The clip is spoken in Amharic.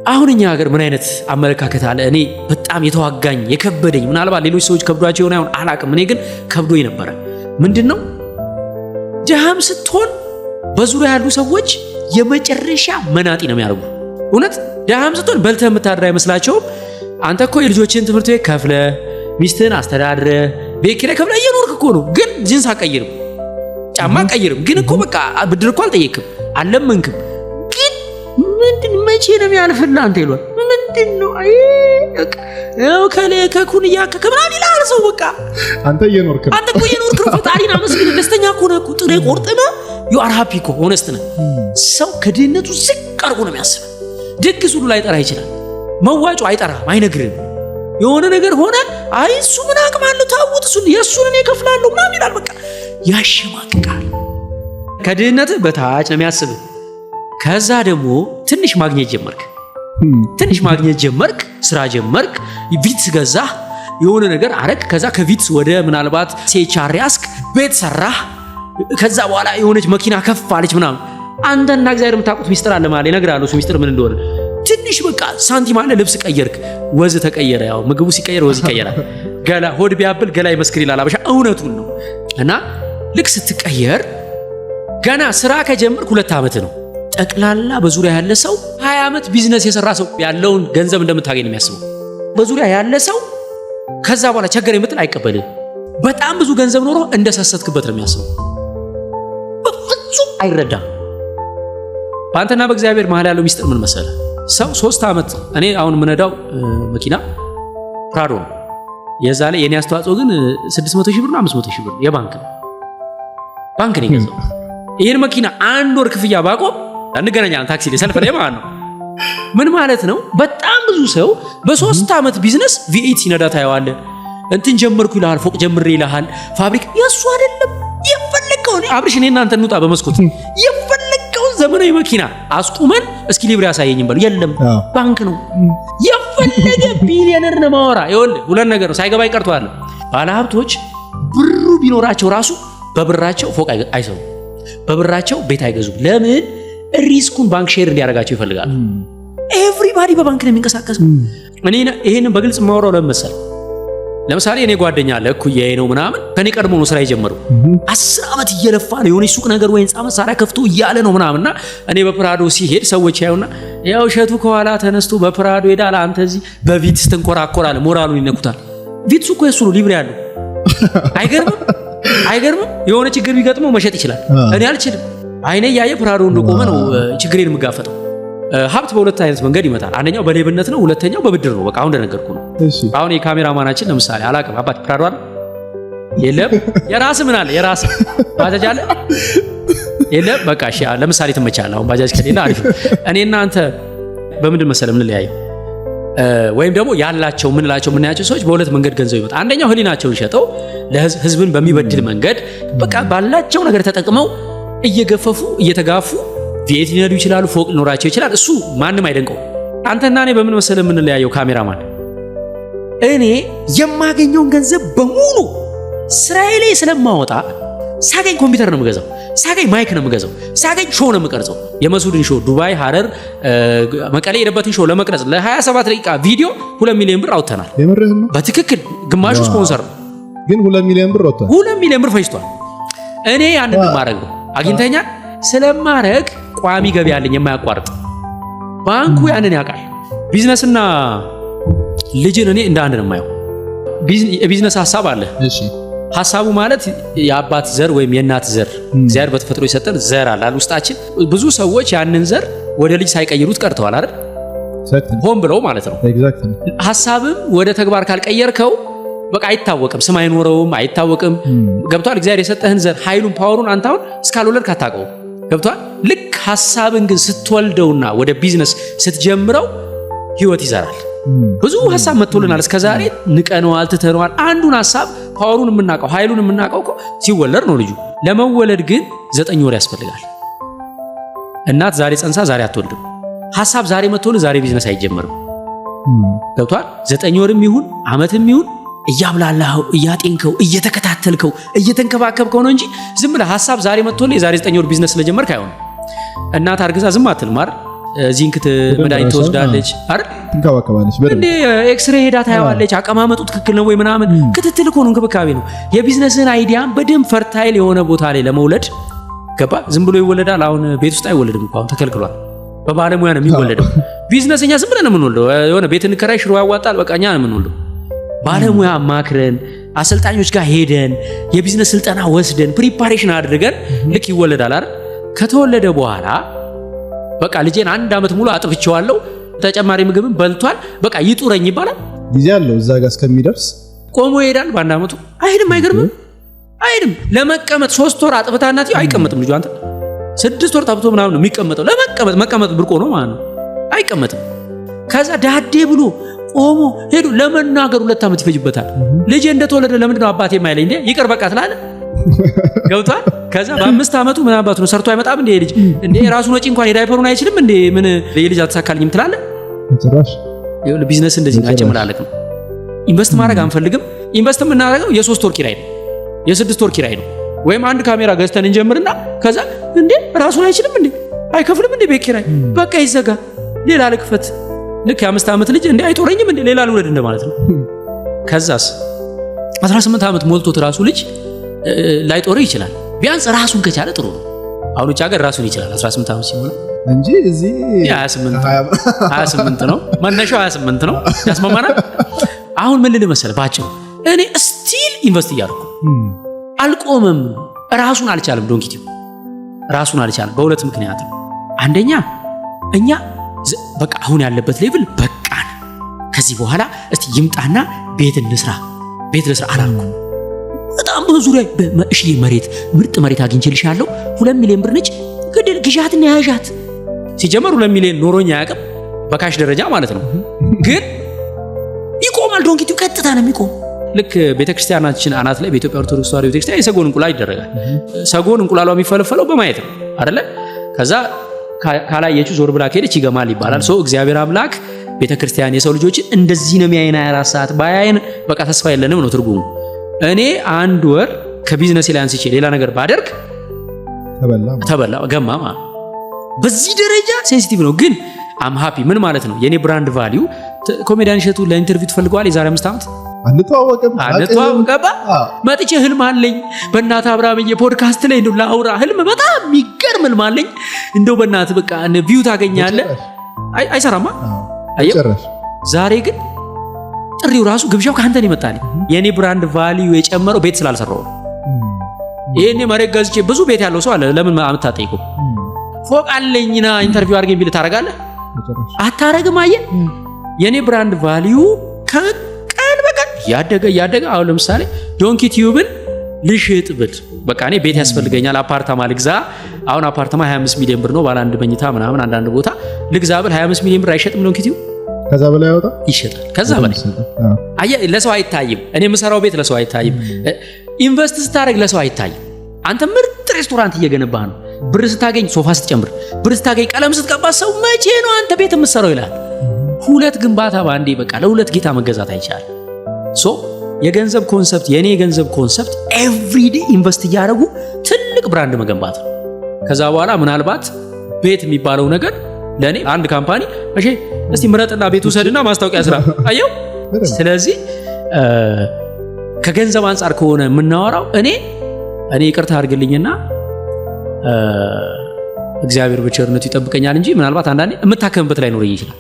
አሁን እኛ ሀገር ምን አይነት አመለካከት አለ? እኔ በጣም የተዋጋኝ የከበደኝ ምናልባት ሌሎች ሰዎች ከብዷቸው ይሆን አይሆን አላቅም። እኔ ግን ከብዶኝ ነበረ። ምንድነው ድሃም ስትሆን በዙሪያ ያሉ ሰዎች የመጨረሻ መናጢ ነው የሚያደርጉ። እውነት ድሃም ስትሆን በልተህ የምታድር አይመስላቸውም። አንተ እኮ የልጆችን ትምህርት ቤት ከፍለ ሚስትህን አስተዳድረ ቤት ኪራይ ከፍለ እየኖርክ እኮ ነው። ግን ጂንስ አቀይርም ጫማ አቀይርም። ግን እኮ በቃ ብድር እኮ አልጠየቅም አልለመንክም። ግን ምንድን መቼ ነው የሚያልፍልህ አንተ ይሏል። ምንድነው አይ ከለ ከኩንያ ከከብራን ይላል ሰው በቃ አንተ እየኖርክ ነው። ፈጣሪን አመስግን። ደስተኛ ከሆነ እኮ ጥሬ ቆርጠና you are happy እኮ ሆነስት ነህ። ሰው ከድህነቱ ዝቅ አድርጎ ነው የሚያስበው። ድግስ ሁሉ ላይ ጠራ ይችላል። መዋጮ አይጠራም፣ አይነግርም። የሆነ ነገር ሆነ አይ እሱ ምን አቅም አለው ታውት እሱ የሱን እኔ እከፍላለሁ ምናምን ይላል። በቃ ያሸማቅቃል። ከድህነት በታች ነው የሚያስበው። ከዛ ደግሞ ትንሽ ማግኘት ጀመርክ፣ ስራ ጀመርክ፣ ቪትስ ገዛህ፣ የሆነ ነገር አረክ። ከዛ ከቪትስ ወደ ምናልባት ሴቻር ያስክ ቤት ሰራህ። ከዛ በኋላ የሆነች መኪና ከፍ አለች ምናምን። አንተና እግዚአብሔር የምታውቁት ሚስጥር አለ ማለት ይነግራሉ። እሱ ሚስጥር ምን እንደሆነ ትንሽ በቃ ሳንቲም አለ፣ ልብስ ቀየርክ፣ ወዝ ተቀየረ። ያው ምግቡ ሲቀየር ወዝ ይቀየራል። ገላ ሆድ ቢያብል ገላ ይመስክር ይላል አበሻ። እውነቱን ነው። እና ልክ ስትቀየር ገና ስራ ከጀመርክ 2 ዓመት ነው። ጠቅላላ በዙሪያ ያለ ሰው 20 ዓመት ቢዝነስ የሰራ ሰው ያለውን ገንዘብ እንደምታገኝ ነው የሚያስበው። በዙሪያ ያለ ሰው ከዛ በኋላ ቸገረኝ የምትል አይቀበልም። በጣም ብዙ ገንዘብ ኖሮ እንደሰሰትክበት ነው የሚያስበው። በፍጹም አይረዳም። በአንተና በእግዚአብሔር መሃል ያለው ሚስጥር ምን መሰለህ? ሰው 3 ዓመት እኔ አሁን የምነዳው መኪና ፕራዶ ነው። የዛ ላይ የኔ አስተዋጽኦ ግን 600 ሺህ ብር ነው 500 ሺህ ብር የባንክ ነው። ባንክ ነው የገዛው። ይሄን መኪና 1 ወር ክፍያ ባቆም እንገናኛለን ታክሲ ላይ ሰልፍ ላይ ማለት ነው። ምን ማለት ነው? በጣም ብዙ ሰው በ3 ዓመት ቢዝነስ V8 ሲነዳ ታየዋለህ። እንትን ጀመርኩ ይልሃል፣ ፎቅ ጀምሬ ይልሃል፣ ፋብሪካ የሱ አይደለም። የፈለከው አብርሽ እኔ እናንተ እንውጣ በመስኮት የፈለከው ዘመናዊ መኪና አስቁመን እስኪ ሊብሬ ያሳየኝም በሉ የለም፣ ባንክ ነው። የፈለገ ቢሊዮነር ነው ማወራ። ይኸውልህ ሁለት ነገር ነው ሳይገባኝ ቀርቶ አይደለም። ባለሀብቶች ብሩ ቢኖራቸው ራሱ በብራቸው ፎቅ አይሰሩም፣ በብራቸው ቤት አይገዙም። ለምን? ሪስኩን ባንክ ሼር እንዲያደርጋቸው ይፈልጋሉ። ኤቭሪባዲ በባንክ ነው የሚንቀሳቀሰው። እኔ ይሄንን በግልጽ ማወራው ለምን መሰለህ? ለምሳሌ እኔ ጓደኛ አለ እኩያዬ ነው ምናምን ከኔ ቀድሞ ነው ስራ የጀመረው። 10 ዓመት እየለፋ ነው የሆነ ሱቅ ነገር ወይ ህንጻ መሳሪያ ከፍቶ እያለ ነው ምናምንና እኔ በፕራዶ ሲሄድ ሰዎች ያዩና ያው እሸቱ ከኋላ ተነስቶ በፕራዶ ሄዳል፣ አንተ እዚህ በቪትስ ተንኮራኮራለህ። ሞራሉን ይነኩታል። ቪትስ እኮ የሱ ነው፣ ሊብሬ ያለው። አይገርምም? የሆነ ችግር ቢገጥመው መሸጥ ይችላል። እኔ አልችልም። አይኔ ያየ ፕራዶ እንደቆመ ነው ችግሬን የምጋፈጠው። ሀብት በሁለት አይነት መንገድ ይመጣል። አንደኛው በሌብነት ነው፣ ሁለተኛው በብድር ነው። በቃ አሁን እንደነገርኩ ነው። አሁን የካሜራማናችን ለምሳሌ አላቅም አባት ፕራዶ አለ የለም፣ የራስ ምን አለ የራስ ባጃጅ አለ የለም። በቃ እሺ ለምሳሌ ትመቻለህ። አሁን ባጃጅ ከሌለ አሪፍ። እኔና አንተ በምንድን መሰለህ የምንለያየው? ወይም ደግሞ ያላቸው ምንላቸው ሰዎች በሁለት መንገድ ገንዘብ ይመጣ። አንደኛው ህሊናቸውን ሸጠው ለህዝብን በሚበድል መንገድ በቃ ባላቸው ነገር ተጠቅመው እየገፈፉ እየተጋፉ ቤት ሊነዱ ይችላሉ፣ ፎቅ ሊኖራቸው ይችላል። እሱ ማንም አይደንቀው። አንተና እኔ በምን መሰለህ የምንለያየው? ካሜራማን እኔ የማገኘውን ገንዘብ በሙሉ ስራዬ ላይ ስለማወጣ ሳገኝ ኮምፒውተር ነው የምገዛው፣ ሳገኝ ማይክ ነው የምገዛው፣ ሳገኝ ሾው ነው የምቀርጸው። የመሱድን ሾው ዱባይ፣ ሐረር፣ መቀሌ የሄደበትን ሾው ለመቅረጽ ለ27 ደቂቃ ቪዲዮ 2 ሚሊዮን ብር አውጥተናል። በትክክል ግማሹ ስፖንሰር ነው፣ ግን 2 ሚሊዮን ብር ወጣ። 2 ሚሊዮን ብር ፈጅቷል። እኔ ያንን ማረግ ነው አግኝተኛል ስለማረግ ቋሚ ገቢ ያለኝ የማያቋርጥ። ባንኩ ያንን ያውቃል። ቢዝነስና ልጅን እኔ እንደ አንድ ነው የማየው። ቢዝነስ ሐሳብ አለ። እሺ ሐሳቡ ማለት የአባት ዘር ወይም የእናት ዘር እግዚአብሔር በተፈጥሮ የሰጠን ዘር አለ ውስጣችን። ብዙ ሰዎች ያንን ዘር ወደ ልጅ ሳይቀይሩት ቀርተዋል አይደል? ሆን ብለው ማለት ነው። ሐሳብም ወደ ተግባር ካልቀየርከው በቃ አይታወቅም፣ ስም አይኖረውም፣ አይታወቅም። ገብቷል? እግዚአብሔር የሰጠህን ዘር ኃይሉን ፓወሩን አንተ አሁን እስካልወለድክ አታውቀውም። ገብቷል? ልክ ሐሳብን ግን ስትወልደውና ወደ ቢዝነስ ስትጀምረው ህይወት ይዘራል። ብዙ ሐሳብ መጥቶልናል እስከዛሬ ንቀነዋል፣ ትተነዋል። አንዱን ሐሳብ ፓወሩን የምናውቀው ኃይሉን የምናውቀው እኮ ሲወለድ ነው ልጁ። ለመወለድ ግን 9 ወር ያስፈልጋል። እናት ዛሬ ጸንሳ ዛሬ አትወልድም። ሐሳብ ዛሬ መጥቶልህ ዛሬ ቢዝነስ አይጀምርም። ገብቷል? 9 ወርም ይሁን ዓመትም ይሁን እያብላላኸው እያጤንከው እየተከታተልከው እየተንከባከብከው ነው እንጂ ዝም ብለህ ሐሳብ ዛሬ መጥቶልህ የዛሬ 9 ወር ቢዝነስ ስለጀመርክ አይሆንም። እናት አርግዛ ዝም አትልም አይደል? ዚንክ መድኃኒት ትወስዳለች አይደል ትንከባከባለች በደንብ ኤክስሬ ሄዳ ታያዋለች አቀማመጡ ትክክል ነው ወይ ምናምን ክትትል እኮ ነው እንክብካቤ ነው የቢዝነስን አይዲያን በደንብ ፈርታይል የሆነ ቦታ ላይ ለመውለድ ገባ ዝም ብሎ ይወለዳል አሁን ቤት ውስጥ አይወለድም እኮ አሁን ተከልክሏል በባለሙያ ነው የሚወለደው ቢዝነስኛ ዝም ብለን ነው የምንወልደው የሆነ ቤት እንከራይ ሽሮ ያዋጣል በቃ እኛ ነው የምንወልደው ባለሙያ ማክረን አሰልጣኞች ጋር ሄደን የቢዝነስ ስልጠና ወስደን ፕሪፓሬሽን አድርገን ልክ ይወለዳል አይደል ከተወለደ በኋላ በቃ ልጄን 1 አመት ሙሉ አጥፍቼዋለሁ ተጨማሪ ምግብም በልቷል በቃ ይጡረኝ ይባላል ጊዜ አለው እዛ ጋር እስከሚደርስ ቆሞ ይሄዳል በአንድ አመቱ አይሄድም አይገርምም አይሄድም ለመቀመጥ 3 ወር አጥፍታናት አይቀመጥም ልጁ አንተ 6 ወር ታብቶ ምናምን ነው የሚቀመጠው ለመቀመጥ ብርቆ ነው ማለት ነው አይቀመጥም ከዛ ዳዴ ብሎ ቆሞ ሄዱ ለመናገር 2 አመት ይፈጅበታል ልጄ እንደተወለደ ለምንድን ነው አባቴ የማይለኝ እንዴ ይቅር በቃ ትላለ ገብቷል ከዛ በ5 አመቱ ምን አባቱ ነው ሰርቶ አይመጣም እንዴ ልጅ እንዴ ራሱን ወጪ እንኳን የዳይፐሩን አይችልም እንዴ ምን የልጅ አትሳካልኝም ትላለ ጭራሽ ይኸው ቢዝነስ እንደዚህ ነው አጨመላለቅ ነው ኢንቨስት ማድረግ አንፈልግም ኢንቨስት የምናደርገው የ3 ወር ኪራይ ነው የ6 ወር ኪራይ ነው ወይም አንድ ካሜራ ገዝተን እንጀምርና ከዛ እንዴ ራሱን አይችልም እንዴ አይከፍልም እንዴ ቤት ኪራይ በቃ ይዘጋ ሌላ ልክፈት ልክ የ5 አመት ልጅ እንዴ አይጦረኝም እንዴ ሌላ ልውለድ እንደማለት ነው ከዛስ 18 አመት ሞልቶት ራሱ ልጅ ላይጦር ይችላል ቢያንስ ራሱን ከቻለ ጥሩ ነው አሁን እቻ ሀገር ራሱን ይችላል 18 አመት ሲሆን እንጂ እዚህ 28 ነው መነሻው 28 ነው ያስማማናል አሁን ምን ልል መሰለ ባጭሩ እኔ ስቲል ኢንቨስት እያደረኩ አልቆምም ራሱን አልቻለም ዶንኪቲው ራሱን አልቻለም በሁለት ምክንያት ነው አንደኛ እኛ በቃ አሁን ያለበት ሌቭል በቃን ከዚህ በኋላ እስቲ ይምጣና ቤት እንስራ አላልኩም በጣም ብዙ ላይ በእሺ መሬት ምርጥ መሬት አግኝቼልሻለሁ 2 ሚሊዮን ብር ነች ግድል ግዣትና ያዣት ሲጀመር 2 ሚሊዮን ኖሮኛ ያቀም በካሽ ደረጃ ማለት ነው ግን ይቆማል ዶንኪቲው ቀጥታ ነው የሚቆም ልክ ቤተክርስቲያናችን አናት ላይ በኢትዮጵያ ኦርቶዶክስ ተዋሕዶ ቤተክርስቲያን የሰጎን እንቁላል ይደረጋል ሰጎን እንቁላሏ የሚፈለፈለው በማየት ነው አይደለ ከዛ ካላየቹ ዞር ብላ ከሄደች ይገማል ይባላል ሶ እግዚአብሔር አምላክ ቤተክርስቲያን የሰው ልጆችን እንደዚህ ነው የሚያይና 24 ሰዓት ባያይን በቃ ተስፋ የለንም ነው ትርጉሙ እኔ 1 ወር ከቢዝነስ ላይ አንስቼ ሌላ ነገር ባደርግ ተበላ ገማ ማለት በዚህ ደረጃ ሴንሲቲቭ ነው ግን አም ሃፒ ምን ማለት ነው የኔ ብራንድ ቫልዩ ኮሜዲያን ሸቱ ለኢንተርቪው ተፈልጓል የዛሬ 5 አመት አንተዋወቀም መጥቼ ህልም አለኝ በእናት አብራም የፖድካስት ላይ እንደው ላውራ ህልም በጣም የሚገርም ህልም አለኝ እንደው በእናት በቃ ቪው ታገኛለህ አይሰራማ አየው ዛሬ ግን ጥሪው ራሱ ግብዣው ካንተ ነው ይመጣልኝ የኔ ብራንድ ቫልዩ የጨመረው ቤት ስላልሰራው ይሄኔ መሬት ገዝቼ ብዙ ቤት ያለው ሰው አለ ለምን አምጣጠይቁ ፎቅ አለኝና ኢንተርቪው አድርገኝ ቢል ታረጋለህ አታረግም አየ የኔ ብራንድ ቫልዩ ከቀን በቀን ያደገ አሁን ለምሳሌ ዶንኪ ቲዩብን ልሽጥ ብል በቃ እኔ ቤት ያስፈልገኛል አፓርታማ ልግዛ አሁን አፓርታማ 25 ሚሊዮን ብር ነው ባለ አንድ መኝታ ምናምን አንዳንድ ቦታ ልግዛ ብል 25 ሚሊዮን ብር አይሸጥም ዶንኪ ቲዩብ ከዛ በላይ ያወጣ ይሸጣል ከዛ በላይ አየ ለሰው አይታይም እኔ የምሰራው ቤት ለሰው አይታይም ኢንቨስት ስታረግ ለሰው አይታይም አንተ ምርጥ ሬስቶራንት እየገነባህ ነው ብር ስታገኝ ሶፋ ስትጨምር ብር ስታገኝ ቀለም ስትቀባ ሰው መቼ ነው አንተ ቤት የምትሰራው ይላል ሁለት ግንባታ ባንዴ በቃ ለሁለት ጌታ መገዛት አይቻልም ሶ የገንዘብ ኮንሰፕት የኔ የገንዘብ ኮንሰፕት ኤቭሪዴ ኢንቨስት እያደረጉ ትልቅ ብራንድ መገንባት ነው ከዛ በኋላ ምናልባት ቤት የሚባለው ነገር ለኔ አንድ ካምፓኒ እሺ እስቲ ምረጥና ቤት ውሰድና ማስታወቂያ ስራ አየው ስለዚህ ከገንዘብ አንፃር ከሆነ የምናወራው እኔ ይቅርታ አድርግልኝና እግዚአብሔር በቸርነቱ ይጠብቀኛል እንጂ ምናልባት አንዳንዴ የምታከምበት ላይ ኖር ይችላል